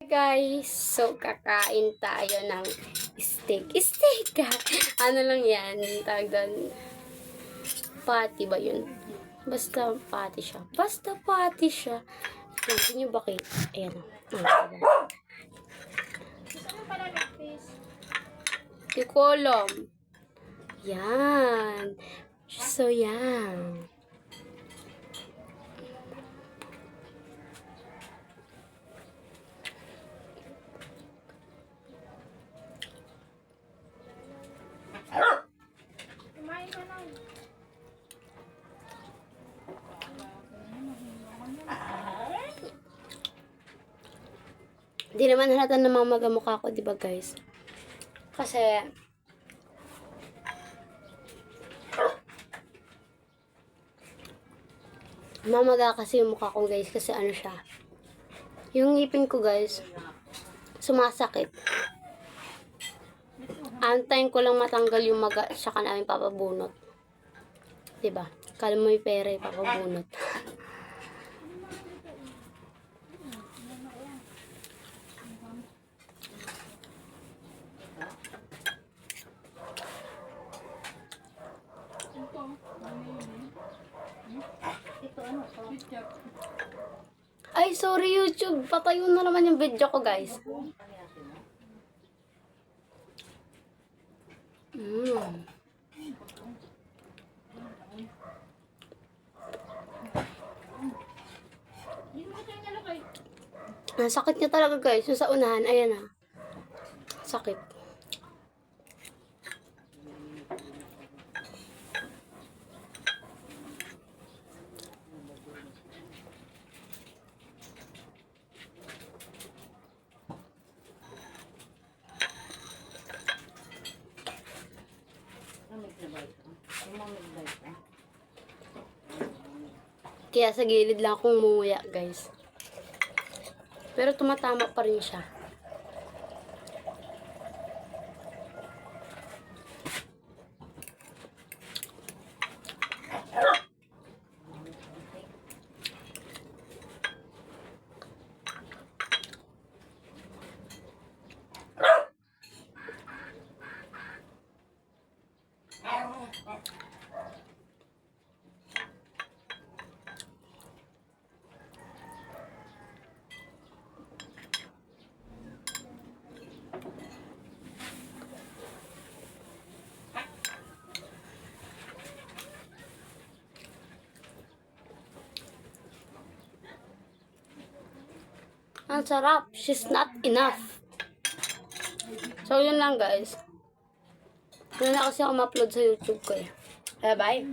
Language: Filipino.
guys! So, kakain tayo ng steak. Steak ka! Ano lang yan? Tawag doon. Patty ba yun? Basta patty siya. Basta patty siya. Hindi nyo ba kayo? Ayan o. Hindi ko alam. Yan. So, yan. Hindi naman halata na mamaga mukha ko, diba guys? Kasi, mamaga kasi yung mukha ko guys, kasi ano siya. Yung ngipin ko guys, sumasakit. Antayin ko lang matanggal yung maga, saka namin papabunot. Diba? Kala mo yung pera, papabunot. Ay, sorry YouTube. Patayo na naman yung video ko, guys. Ang sakit niya talaga, guys. Yung sa unahan, ayan na. Sakit. Kaya sa gilid lang akong umuya, guys. Pero tumatama pa rin siya. Ang sarap. She's not enough. So, yun lang guys. Wala na kasi ako ma-upload sa YouTube ko eh. Bye-bye.